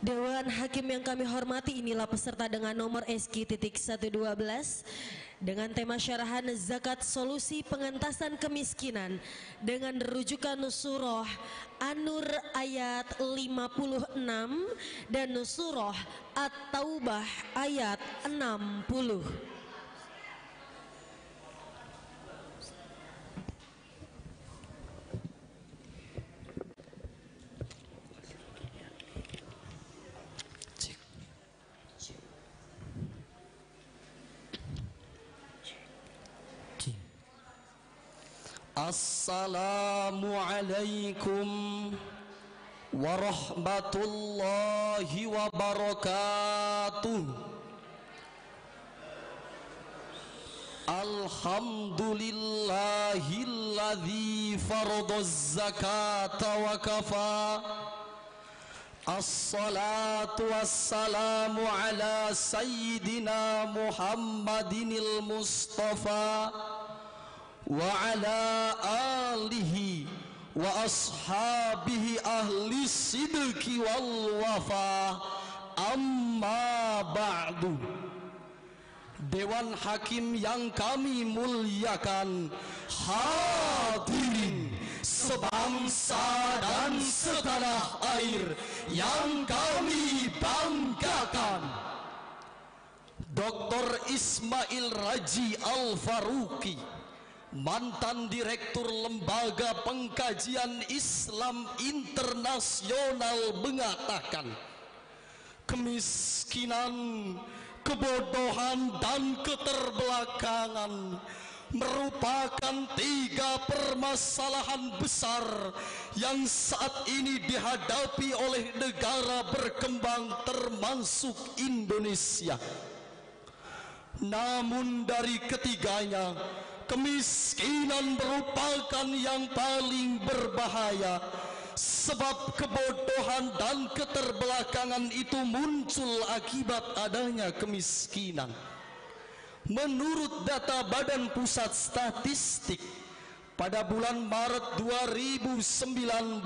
Dewan Hakim yang kami hormati, inilah peserta dengan nomor SQ.112 dengan tema syarahan zakat solusi pengentasan kemiskinan dengan rujukan Surah An-Nur ayat 56 dan Surah At-Taubah ayat 60. Assalamualaikum warahmatullahi wabarakatuh. Alhamdulillahilladzi faradaz zakata wa kafa. Assalatu wassalamu ala sayyidina Muhammadinil Mustafa wa ala alihi wa ashabihi ahli sidqi wal wafa, amma ba'du. Dewan Hakim yang kami muliakan, hadirin sebangsa dan setanah air yang kami banggakan, Dr. Ismail Raji Al-Faruqi, mantan Direktur Lembaga Pengkajian Islam Internasional, mengatakan kemiskinan, kebodohan dan keterbelakangan merupakan 3 permasalahan besar yang saat ini dihadapi oleh negara berkembang termasuk Indonesia. Namun dari ketiganya, kemiskinan merupakan yang paling berbahaya, sebab kebodohan dan keterbelakangan itu muncul akibat adanya kemiskinan. Menurut data Badan Pusat Statistik, pada bulan Maret 2019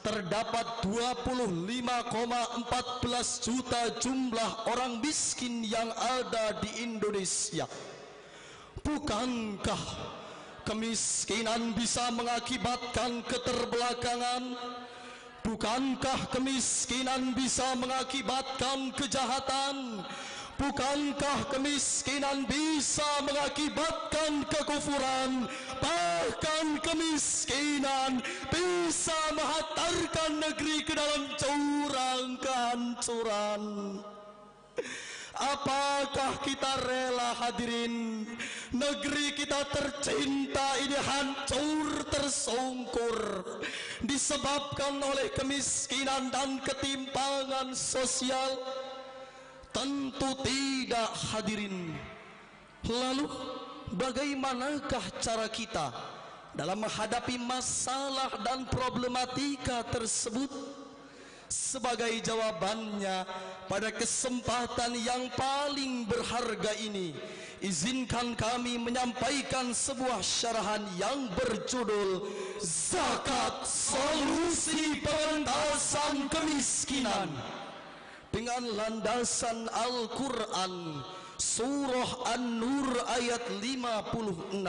terdapat 25,14 juta jumlah orang miskin yang ada di Indonesia. Bukankah kemiskinan bisa mengakibatkan keterbelakangan? Bukankah kemiskinan bisa mengakibatkan kejahatan? Bukankah kemiskinan bisa mengakibatkan kekufuran? Bahkan kemiskinan bisa menghantarkan negeri ke dalam jurang kehancuran. Apakah kita rela, hadirin, negeri kita tercinta ini hancur tersungkur disebabkan oleh kemiskinan dan ketimpangan sosial? Tentu tidak, hadirin. Lalu bagaimanakah cara kita dalam menghadapi masalah dan problematika tersebut? Sebagai jawabannya, pada kesempatan yang paling berharga ini, izinkan kami menyampaikan sebuah syarahan yang berjudul Zakat Solusi Pengentasan Kemiskinan, dengan landasan Al-Quran, Surah An-Nur ayat 56.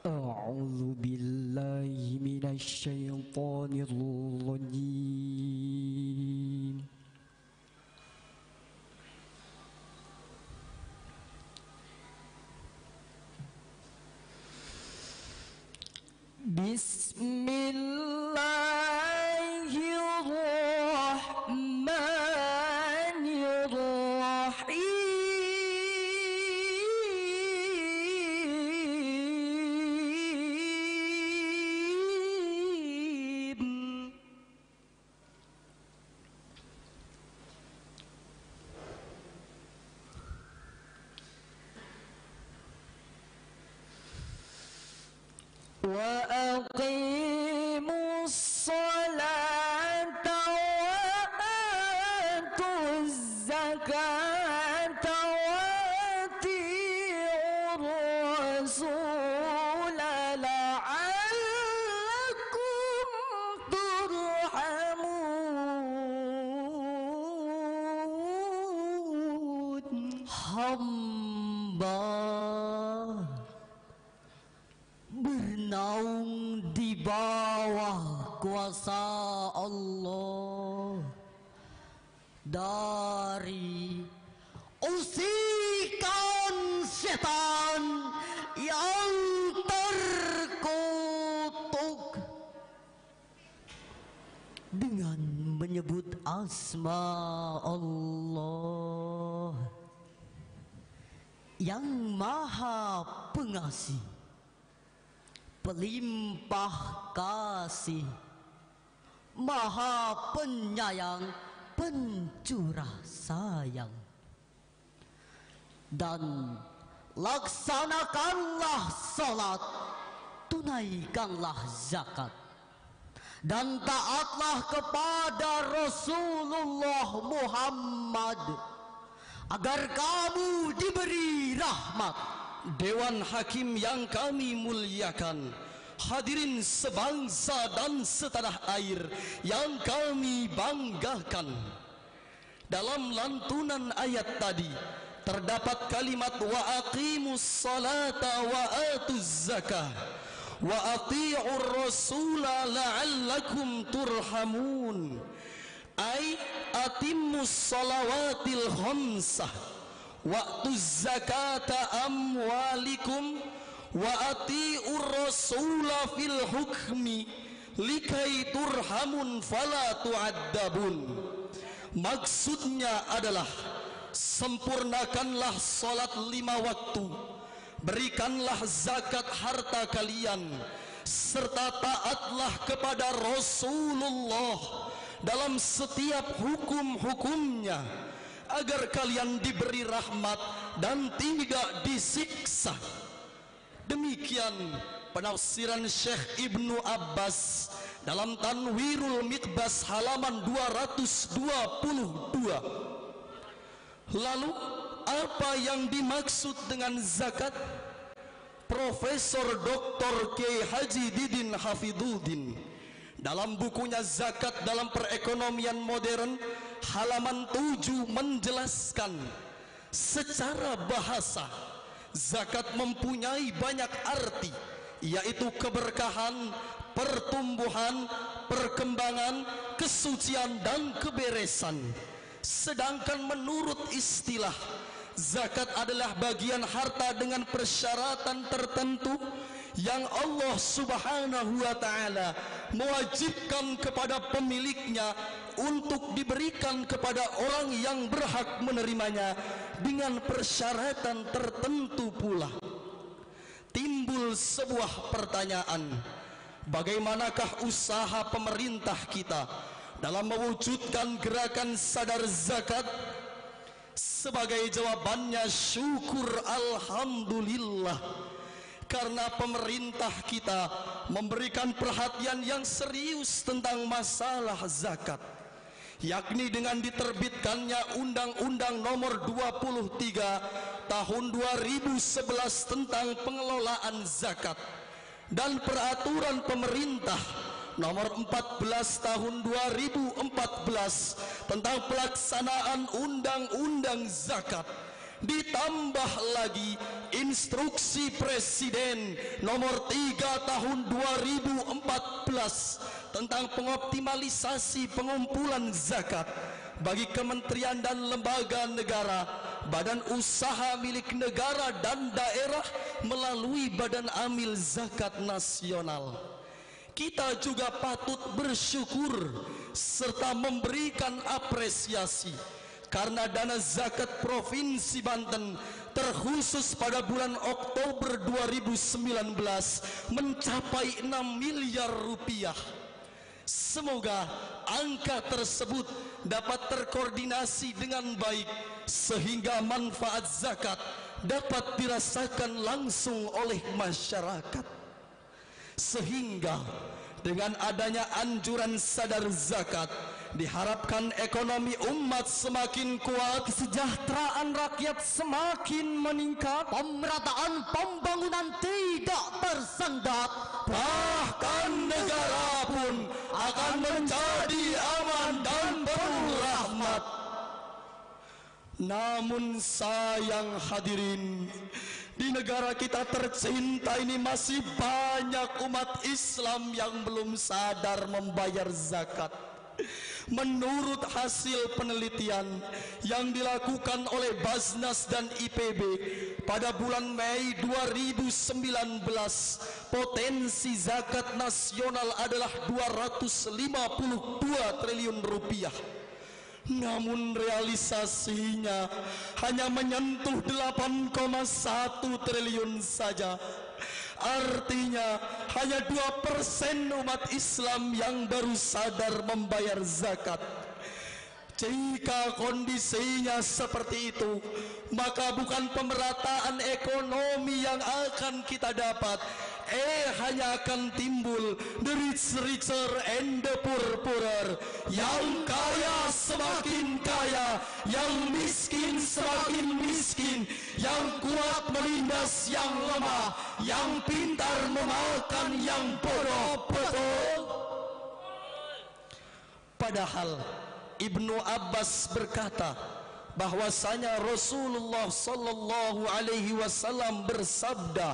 A'udzu billahi minasy syaithanir rajim. Bismillahirrahmanirrahim. Wa aqimus salata wa atuz zakata wa atiur rasul la'allakum turhamun. hamba bernaung di bawah kuasa Allah dari usikan setan yang terkutuk dengan menyebut asma Allah yang maha pengasih, pelimpah kasih, maha penyayang, pencurah sayang. Dan laksanakanlah salat, tunaikanlah zakat, dan taatlah kepada Rasulullah Muhammad agar kamu diberi rahmat. Dewan Hakim yang kami muliakan, hadirin sebangsa dan setanah air yang kami banggakan. Dalam lantunan ayat tadi terdapat kalimat wa aqimus salata wa atuz zakah wa ati'ur rasula la'allakum turhamun, ay atimmus salawatil khamsah wa'tuz zakata amwalikum wa ati'ur rasula fil hukmi likai turhamun fala tu'addabun. Maksudnya adalah sempurnakanlah salat 5 waktu, berikanlah zakat harta kalian, serta taatlah kepada Rasulullah dalam setiap hukum-hukumnya agar kalian diberi rahmat dan tidak disiksa. Demikian penafsiran Syekh Ibnu Abbas dalam Tanwirul Miqbas halaman 222. Lalu apa yang dimaksud dengan zakat? Profesor Dr. Kiai Haji Didin Hafidhuddin dalam bukunya Zakat dalam Perekonomian Modern halaman 7 menjelaskan secara bahasa zakat mempunyai banyak arti, yaitu keberkahan, pertumbuhan, perkembangan, kesucian dan keberesan. Sedangkan menurut istilah, zakat adalah bagian harta dengan persyaratan tertentu yang Allah Subhanahu wa ta'ala mewajibkan kepada pemiliknya untuk diberikan kepada orang yang berhak menerimanya dengan persyaratan tertentu pula. Timbul sebuah pertanyaan, bagaimanakah usaha pemerintah kita dalam mewujudkan gerakan sadar zakat? Sebagai jawabannya syukur alhamdulillah, karena pemerintah kita memberikan perhatian yang serius tentang masalah zakat, yakni dengan diterbitkannya Undang-Undang Nomor 23 Tahun 2011 tentang pengelolaan zakat dan Peraturan Pemerintah Nomor 14 Tahun 2014 tentang pelaksanaan Undang-Undang Zakat, ditambah lagi Instruksi Presiden Nomor 3 Tahun 2014 tentang pengoptimalisasi pengumpulan zakat bagi kementerian dan lembaga negara, badan usaha milik negara dan daerah melalui Badan Amil Zakat Nasional. Kita juga patut bersyukur serta memberikan apresiasi karena dana zakat Provinsi Banten terkhusus pada bulan Oktober 2019 mencapai 6 miliar rupiah. Semoga angka tersebut dapat terkoordinasi dengan baik sehingga manfaat zakat dapat dirasakan langsung oleh masyarakat. Sehingga dengan adanya anjuran sadar zakat, diharapkan ekonomi umat semakin kuat, kesejahteraan rakyat semakin meningkat, Pemerataan pembangunan tidak tersendat, bahkan negara pun akan menjadi aman dan penuh rahmat. Namun sayang hadirin, di negara kita tercinta ini masih banyak umat Islam yang belum sadar membayar zakat. Menurut hasil penelitian yang dilakukan oleh Basnas dan IPB pada bulan Mei 2019, potensi zakat nasional adalah 252 triliun rupiah. Namun realisasinya hanya menyentuh 8,1 triliun saja. Artinya hanya 2% umat Islam yang baru sadar membayar zakat. Jika kondisinya seperti itu, maka bukan pemerataan ekonomi yang akan kita dapat, hanya akan timbul the rich richer and the poor poorer. Yang kaya semakin kaya, yang miskin semakin miskin, yang kuat menindas yang lemah, yang pintar memakan yang bodoh. Betul. Padahal Ibnu Abbas berkata bahwasanya Rasulullah sallallahu alaihi wasallam bersabda,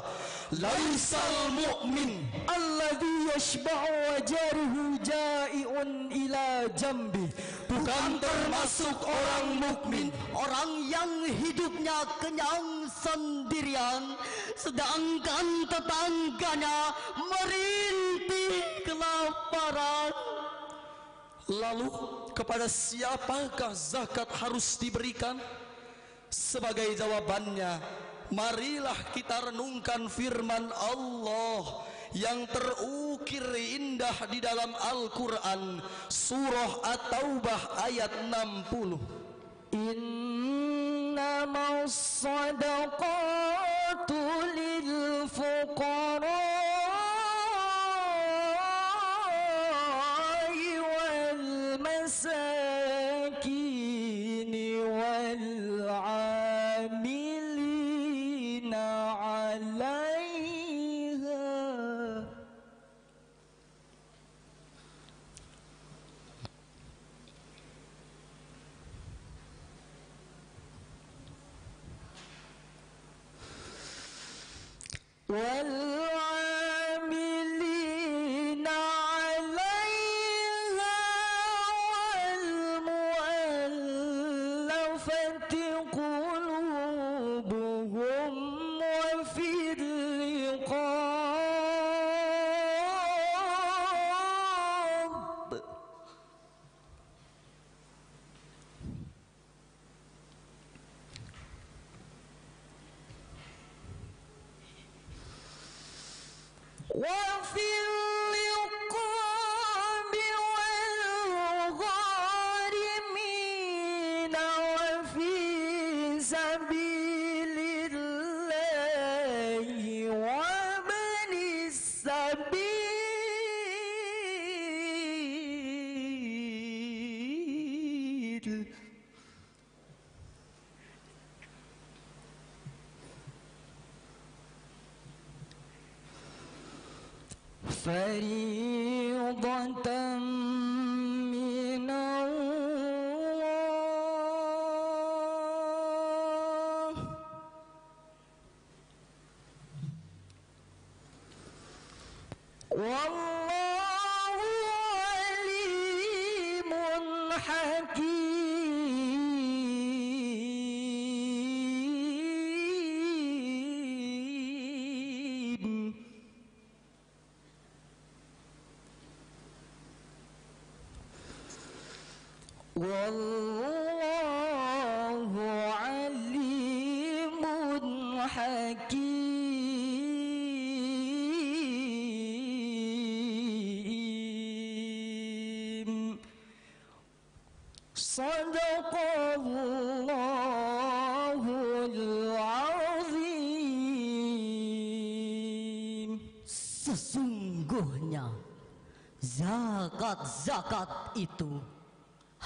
laisal mu'min alladhi yashba'u wa jaruhu ja'iun ila jambi. Bukan termasuk orang mukmin orang yang hidupnya kenyang sendirian, sedangkan tetangganya merintih kelaparan. Lalu kepada siapakah zakat harus diberikan? Sebagai jawabannya, marilah kita renungkan firman Allah yang terukir indah di dalam Al-Quran, surah At-Taubah ayat 60. Innamas sadaqatu lil fuqara والعاملين عليها والمؤلفة قلوبهم وفي الرقاب وفي الرقاب والغارمين وفي سبيل الله وابن السبيل فريضة من الله والله عليم حكيم والله عليم حكيم صدق الله العظيم. Sesungguhnya zakat itu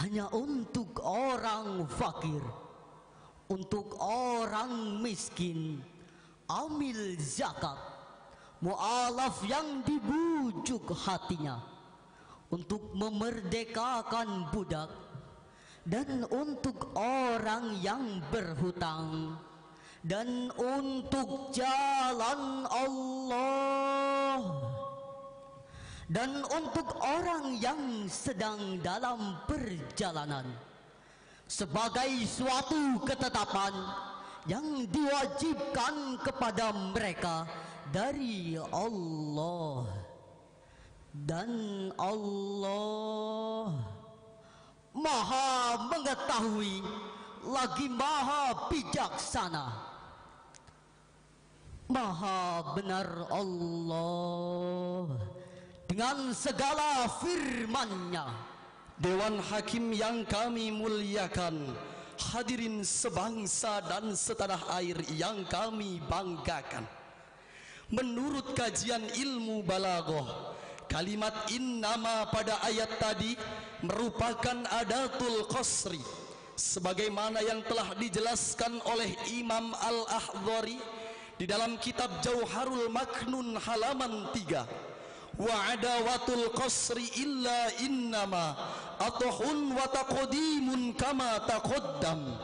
hanya untuk orang fakir, untuk orang miskin, amil zakat, mu'alaf yang dibujuk hatinya, untuk memerdekakan budak, dan untuk orang yang berhutang, dan untuk jalan Allah, dan untuk orang yang sedang dalam perjalanan, sebagai suatu ketetapan yang diwajibkan kepada mereka dari Allah. Dan Allah Maha mengetahui lagi Maha bijaksana. Maha benar Allah dengan segala firman-Nya. Dewan Hakim yang kami muliakan, hadirin sebangsa dan setanah air yang kami banggakan. Menurut kajian ilmu balaghah, kalimat innama pada ayat tadi merupakan adatul qasri, sebagaimana yang telah dijelaskan oleh Imam Al-Ahdhari di dalam kitab Jauharul Maknun halaman 3. Wa adawatul qasri illa innama atuhun wa taqdimun kama taqaddam.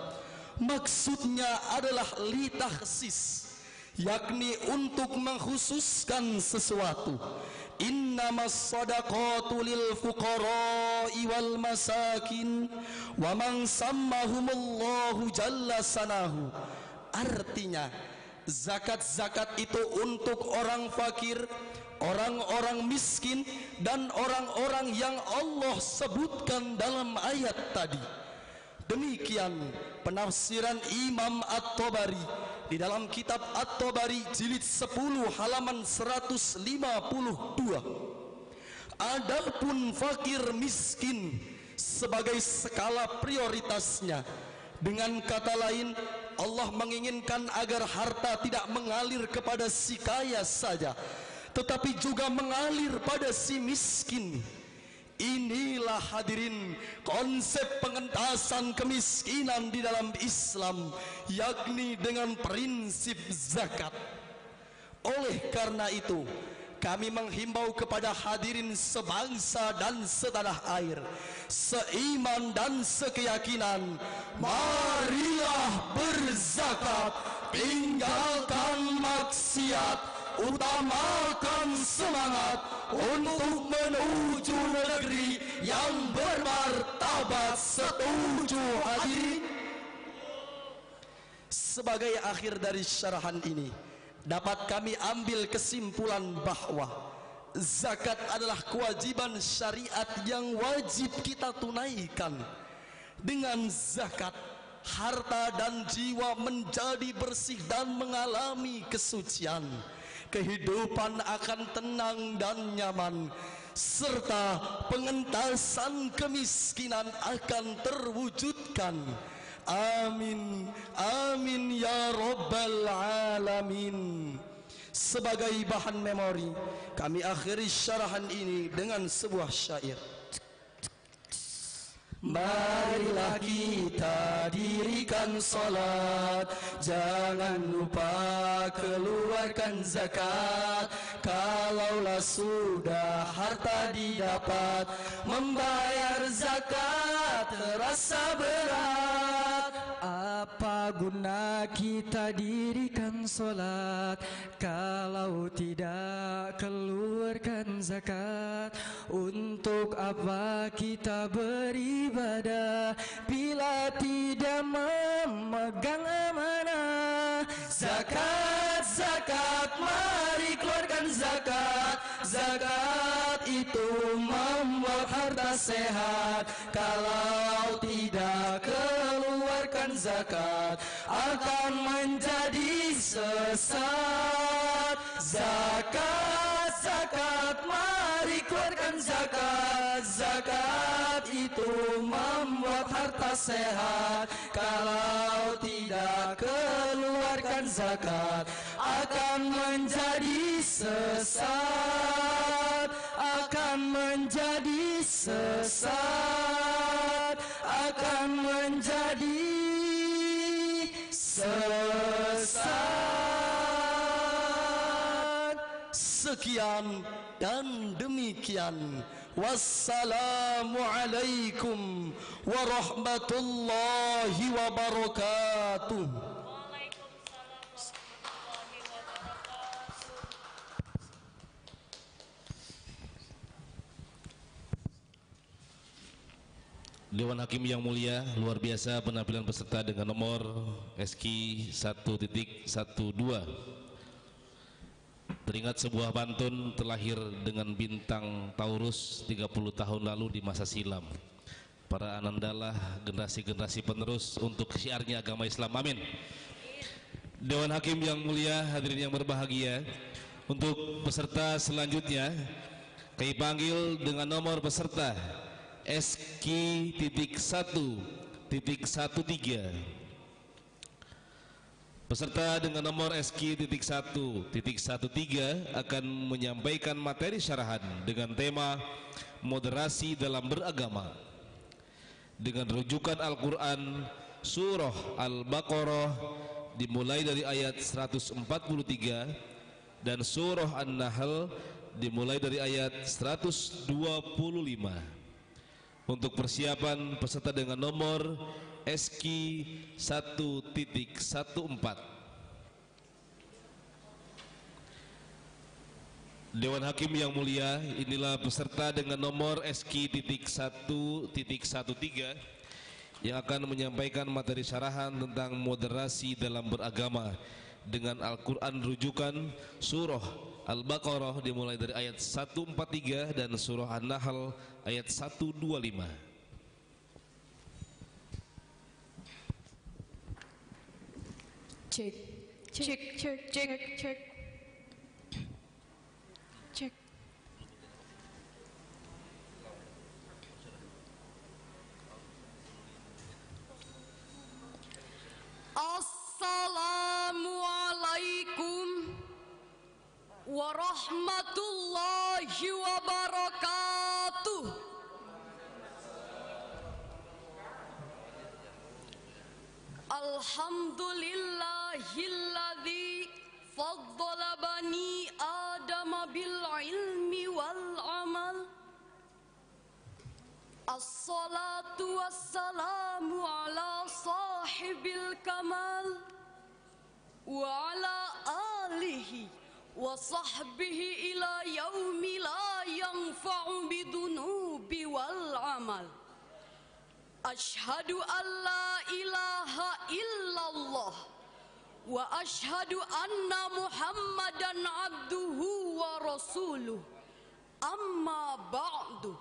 Maksudnya adalah litakhsis, yakni untuk mengkhususkan sesuatu. Innamas sadaqatu lil fuqara'i wal masakin wa man sammahumullahu jalla sanahu. Artinya zakat-zakat itu untuk orang fakir, orang-orang miskin, dan orang-orang yang Allah sebutkan dalam ayat tadi. Demikian penafsiran Imam At-Tabari di dalam kitab At-Tabari jilid 10 halaman 152. Adapun fakir miskin sebagai skala prioritasnya, dengan kata lain, Allah menginginkan agar harta tidak mengalir kepada si kaya saja, tetapi juga mengalir pada si miskin. Inilah hadirin konsep pengentasan kemiskinan di dalam Islam, yakni dengan prinsip zakat. Oleh karena itu, kami menghimbau kepada hadirin sebangsa dan setanah air, seiman dan sekeyakinan, marilah berzakat, tinggalkan maksiat, utamakan semangat untuk menuju negeri yang bermartabat. Setuju hadirin? Sebagai akhir dari syarahan ini, dapat kami ambil kesimpulan bahwa zakat adalah kewajiban syariat yang wajib kita tunaikan. Dengan zakat, harta dan jiwa menjadi bersih dan mengalami kesucian. Kehidupan akan tenang dan nyaman, serta pengentasan kemiskinan akan terwujudkan. Amin, amin ya rabbal alamin. Sebagai bahan memori, kami akhiri syarahan ini dengan sebuah syair. Marilah kita dirikan salat, jangan lupa keluarkan zakat. Kalaulah sudah harta didapat, membayar zakat terasa berat. Apa guna kita dirikan solat kalau tidak keluarkan zakat? Untuk apa kita beribadah bila tidak memegang amanah? Zakat, zakat, mari keluarkan zakat. Zakat itu membuat harta sehat. Kalau tidak keluarkan zakat, akan menjadi sesat. Zakat, zakat, mari keluarkan zakat. Zakat itu membuat harta sehat. Kalau tidak keluarkan zakat, akan menjadi sesat. Akan menjadi sesat. Akan menjadi sesat. Sekian dan demikian. Wassalamualaikum warahmatullahi wabarakatuh. Dewan Hakim yang mulia, luar biasa penampilan peserta dengan nomor SQ 1.12. Teringat sebuah pantun terlahir dengan bintang Taurus 30 tahun lalu di masa silam. Para anandalah generasi-generasi penerus untuk syiarnya agama Islam. Amin. Dewan Hakim yang mulia, hadirin yang berbahagia, untuk peserta selanjutnya kami panggil dengan nomor peserta SQ.1.13. Peserta dengan nomor SQ.1.13 akan menyampaikan materi syarahan dengan tema moderasi dalam beragama dengan rujukan Al-Quran Surah Al-Baqarah dimulai dari ayat 143 dan Surah An-Nahl dimulai dari ayat 125. Untuk persiapan peserta dengan nomor SQ.1.14. Dewan Hakim yang mulia, inilah peserta dengan nomor SQ.1.13 yang akan menyampaikan materi syarahan tentang moderasi dalam beragama dengan Al-Quran rujukan Surah Al-Baqarah dimulai dari ayat 143 dan Surah An-Nahl ayat 125. Cek, cek, cek, cek, cek, cek. Assalamualaikum warahmatullahi wabarakatuh. Alhamdulillahilladzi faddala bani Adam bil ilmi wal amal. Assalatu wassalamu ala sahibil kamal wa ala alihi wa sahbihi ila yaumi la yanfa'u bidunubi wal amal. Ashhadu an la ilaha illallah wa ashhadu anna Muhammadan abduhu wa rasuluh. Amma ba'du.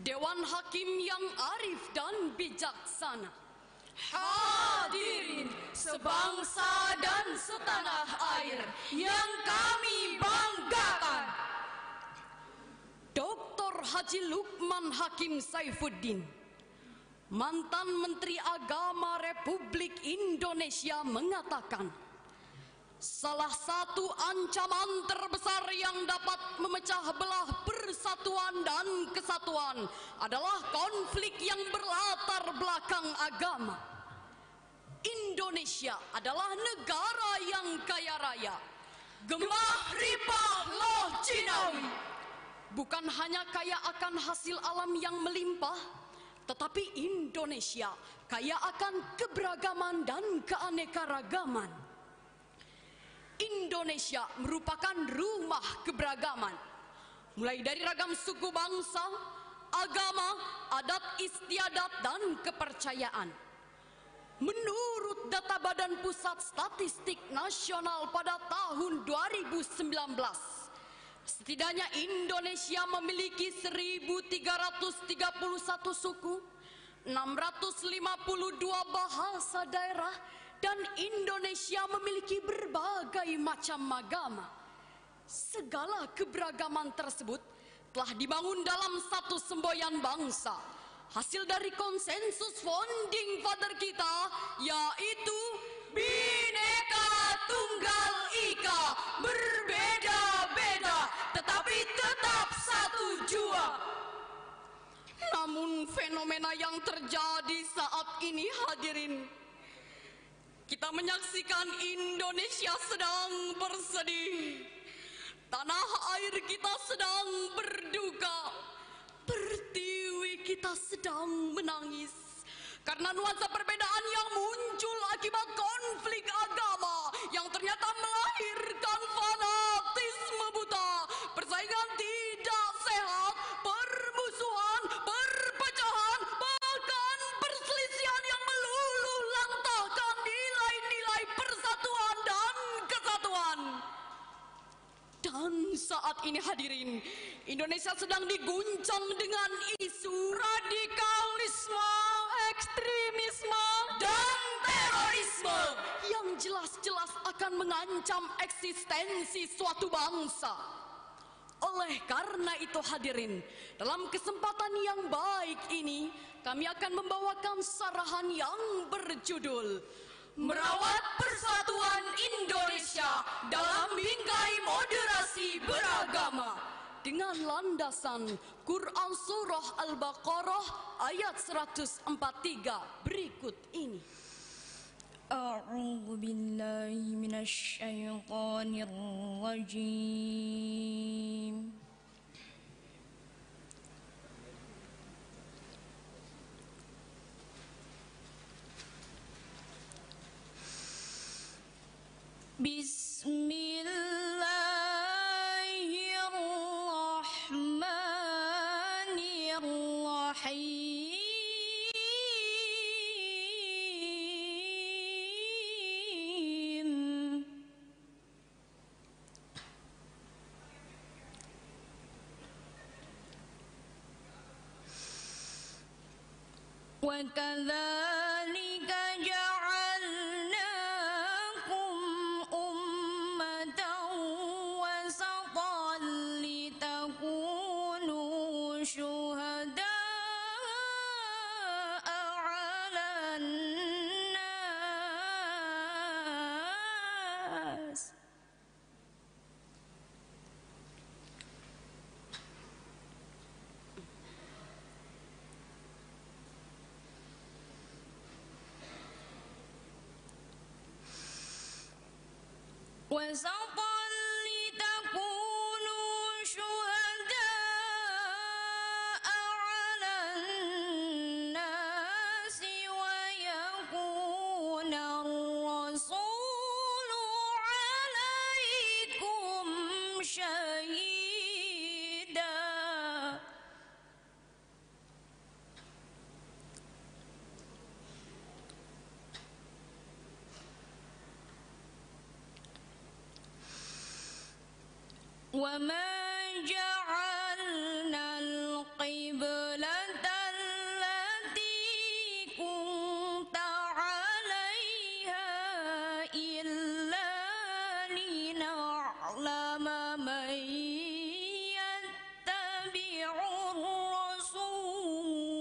Dewan Hakim yang arif dan bijaksana, hadirin sebangsa dan setanah air yang kami banggakan, Dr. Haji Lukman Hakim Saifuddin, mantan Menteri Agama Republik Indonesia, mengatakan salah satu ancaman terbesar yang dapat memecah belah persatuan dan kesatuan adalah konflik yang berlatar belakang agama. Indonesia adalah negara yang kaya raya, gemah ripah loh Cinawi. Bukan hanya kaya akan hasil alam yang melimpah, tetapi Indonesia kaya akan keberagaman dan keanekaragaman. Indonesia merupakan rumah keberagaman, mulai dari ragam suku bangsa, agama, adat istiadat, dan kepercayaan. Menurut data Badan Pusat Statistik Nasional pada tahun 2019, setidaknya Indonesia memiliki 1.331 suku, 652 bahasa daerah, dan Indonesia memiliki berbagai macam agama. Segala keberagaman tersebut telah dibangun dalam satu semboyan bangsa, hasil dari konsensus founding father kita, yaitu Bhinneka Tunggal Ika, berbeda-beda tetapi tetap satu jua. Namun fenomena yang terjadi saat ini, hadirin, kita menyaksikan Indonesia sedang bersedih. Tanah air kita sedang berduka, pertiwi kita sedang menangis karena nuansa perbedaan yang muncul akibat konflik agama yang ternyata melahirkan fanatisme buta, persaingan tidak sehat, permusuhan, perpecahan, bahkan perselisihan yang meluluh lantahkan nilai-nilai persatuan dan kesatuan. Dan saat ini hadirin, Indonesia sedang diguncang dengan isu radikalisme, ekstremisme, dan terorisme yang jelas-jelas akan mengancam eksistensi suatu bangsa. Oleh karena itu hadirin, dalam kesempatan yang baik ini, kami akan membawakan sarahan yang berjudul Merawat Persatuan Indonesia dalam Bingkai Moderasi Beragama dengan landasan Quran Surah Al-Baqarah ayat 143 berikut ini. A'udzu billahi minasy syaithanir rajim. Bismillahirrahmanirrahim. Wa kadzalika ja'alnakum ummatan wasatan litakunu syuhada'a 'alan nas. وسطا لتكونوا شهداء على الناس ويكون الرسول عليكم شهيدا. وما جعلنا القبلة التي كنت عليها إلا لنعلم من يتبع الرسول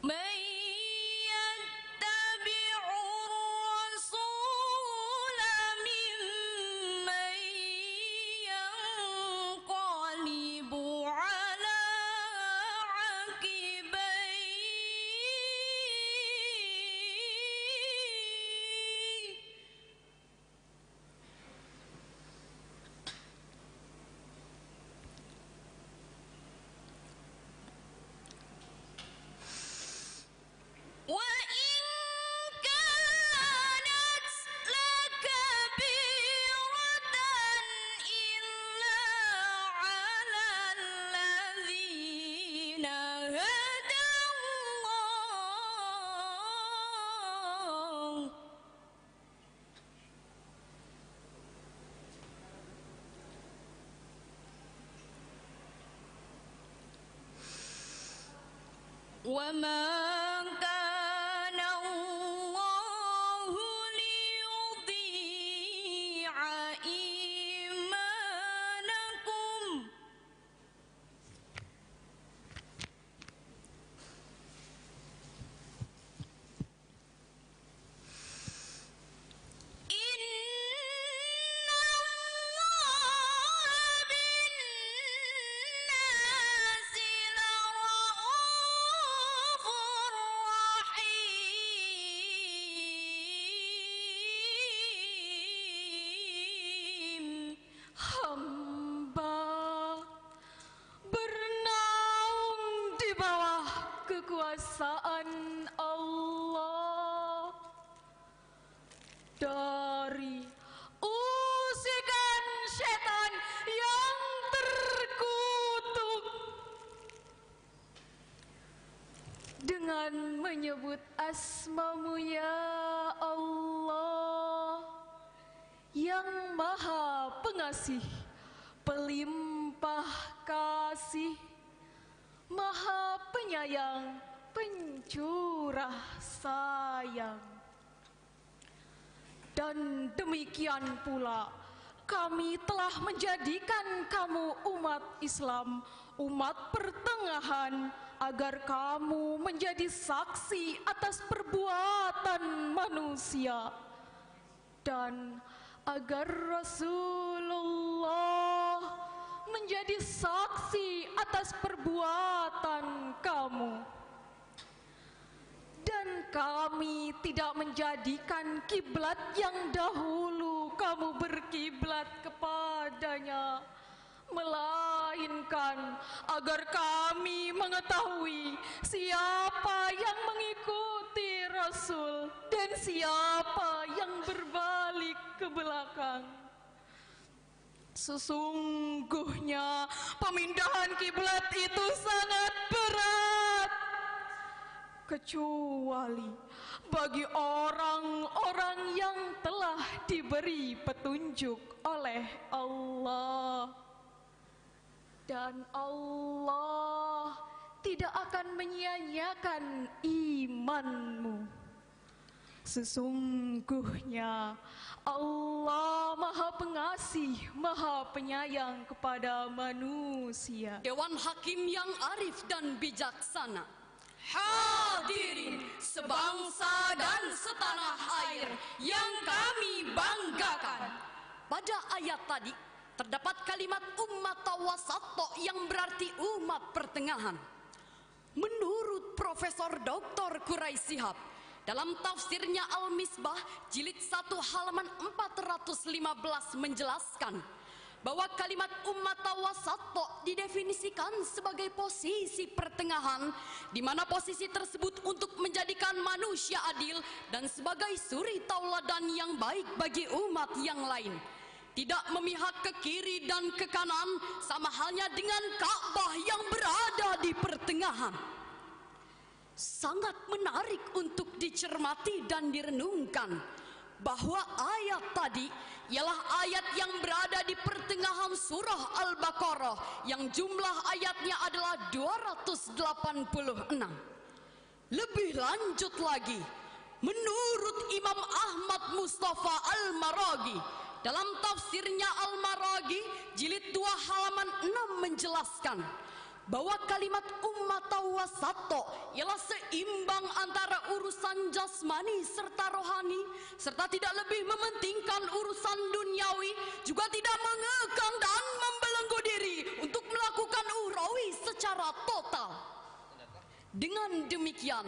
من يتبع الرسول ممن ينقلب على عقبيه وإن كانت لكبيرة إلا على الذين هدى الله وما كان الله ليضيع إيمانكم إن الله بالناس menyebut asma-Mu ya Allah, yang Maha Pengasih, Pelimpah Kasih, Maha Penyayang, Pencurah Sayang. Dan demikian pula kami telah menjadikan kamu umat Islam, umat pertengahan, agar kamu menjadi saksi atas perbuatan manusia, dan agar Rasulullah menjadi saksi atas perbuatan kamu. Dan kami tidak menjadikan kiblat yang dahulu kamu berkiblat kepadanya, melainkan agar kami mengetahui siapa yang mengikuti Rasul dan siapa yang berbalik ke belakang. Sesungguhnya pemindahan kiblat itu sangat berat, kecuali bagi orang-orang yang telah diberi petunjuk oleh Allah. Dan Allah tidak akan menyia-nyiakan imanmu. Sesungguhnya Allah Maha Pengasih, Maha Penyayang kepada manusia. Dewan Hakim yang arif dan bijaksana, hadirin sebangsa dan setanah air yang kami banggakan. Pada ayat tadi terdapat kalimat ummat tawasato yang berarti umat pertengahan. Menurut Profesor Dr. Quraisy Shihab, dalam tafsirnya Al-Misbah jilid 1 halaman 415 menjelaskan bahwa kalimat ummat tawasato didefinisikan sebagai posisi pertengahan, di mana posisi tersebut untuk menjadikan manusia adil dan sebagai suri tauladan yang baik bagi umat yang lain. Tidak memihak ke kiri dan ke kanan, sama halnya dengan Ka'bah yang berada di pertengahan. Sangat menarik untuk dicermati dan direnungkan bahwa ayat tadi ialah ayat yang berada di pertengahan surah Al-Baqarah yang jumlah ayatnya adalah 286. Lebih lanjut lagi, menurut Imam Ahmad Mustafa Al-Maraghi, dalam tafsirnya Al-Maraghi jilid 2 halaman 6 menjelaskan bahwa kalimat ummat tawasato ialah seimbang antara urusan jasmani serta rohani, serta tidak lebih mementingkan urusan duniawi, juga tidak mengekang dan membelenggu diri untuk melakukan uhrawi secara total. Dengan demikian,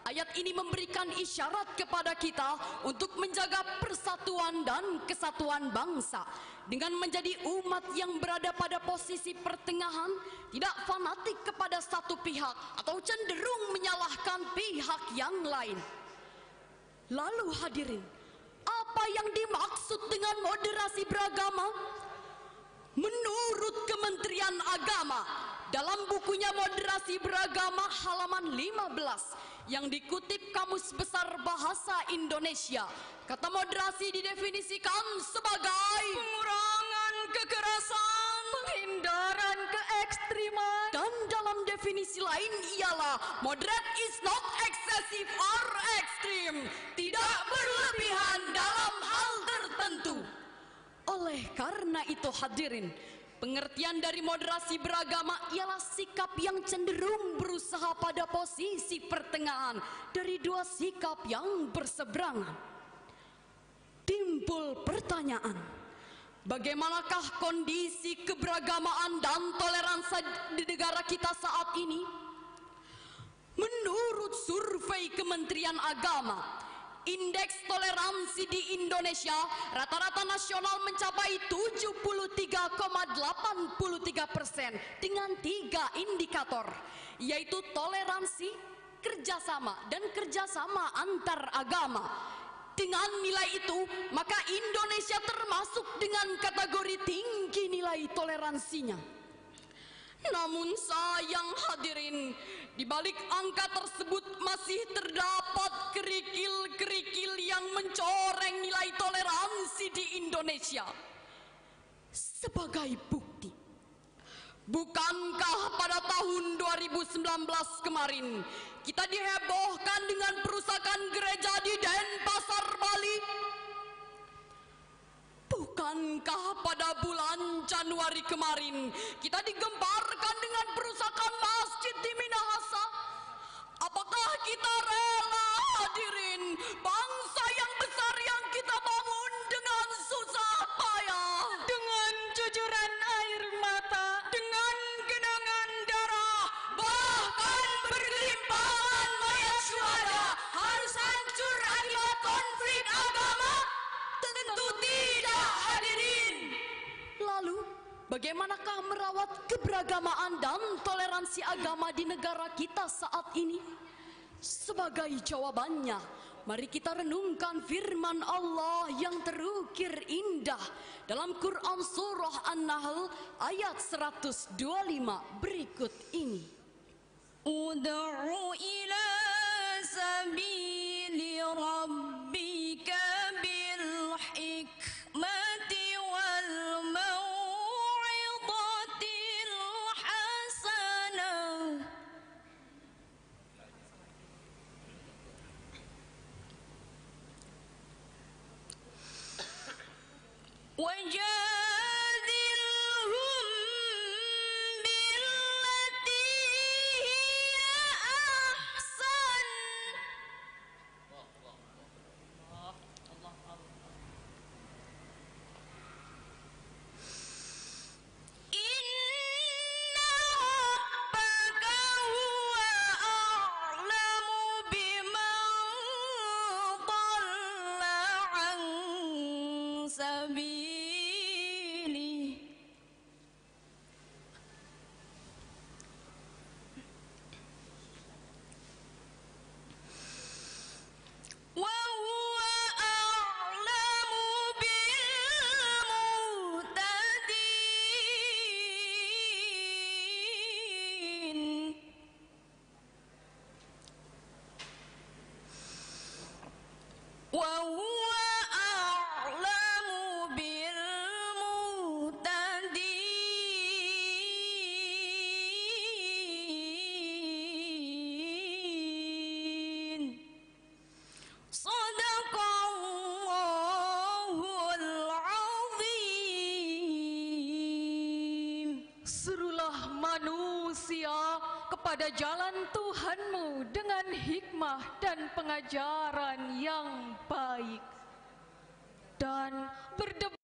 ayat ini memberikan isyarat kepada kita untuk menjaga persatuan dan kesatuan bangsa dengan menjadi umat yang berada pada posisi pertengahan, tidak fanatik kepada satu pihak atau cenderung menyalahkan pihak yang lain. Lalu hadirin, apa yang dimaksud dengan moderasi beragama? Menurut Kementerian Agama, dalam bukunya Moderasi Beragama halaman 15 yang dikutip Kamus Besar Bahasa Indonesia, kata moderasi didefinisikan sebagai pengurangan kekerasan, penghindaran keekstriman, dan dalam definisi lain ialah moderate is not excessive or extreme, tidak berlebihan dalam hal tertentu. Oleh karena itu hadirin, pengertian dari moderasi beragama ialah sikap yang cenderung berusaha pada posisi pertengahan dari dua sikap yang berseberangan. Timbul pertanyaan, bagaimanakah kondisi keberagamaan dan toleransi di negara kita saat ini? Menurut survei Kementerian Agama, indeks toleransi di Indonesia rata-rata nasional mencapai 73,83% dengan 3 indikator, yaitu toleransi, kerjasama, dan kerjasama antar agama. Dengan nilai itu, maka Indonesia termasuk dengan kategori tinggi nilai toleransinya. Namun sayang hadirin, Di balik angka tersebut masih terdapat kerikil-kerikil yang mencoreng nilai toleransi di Indonesia. Sebagai bukti, bukankah pada tahun 2019 kemarin kita dihebohkan dengan perusakan gereja di Denpasar, Bali? Bukankah pada bulan Januari kemarin kita digemparkan dengan perusakan masjid di Minahasa? Apakah kita rela, hadirin, bangsa yang besar yang kita bangun dengan susah payah, dengan cucuran air mata, dengan genangan darah, bahkan berlimpahan mayat syuhada, harus hancur akibat konflik agama? Tentu tidak, hadirin. Lalu, bagaimanakah merawat keberagamaan dan toleransi agama di negara kita saat ini? Sebagai jawabannya, mari kita renungkan firman Allah yang terukir indah dalam Quran Surah An-Nahl ayat 125 berikut ini. Ud'u ila sabili rabbika bil hikmati wal mau'izatil hasanah. Wajadilhum billati hiya ahsan. Inna rabbaka huwa a'lamu biman dhalla an sabili. Wa huwa a'lamu bil muhtadin. Wa huwa a'lamu bil muhtadin. Sadaqallahul azim. Serulah manusia kepada jalan Tuhanmu dengan hikmah dan pengajaran yang baik. Dan berdebat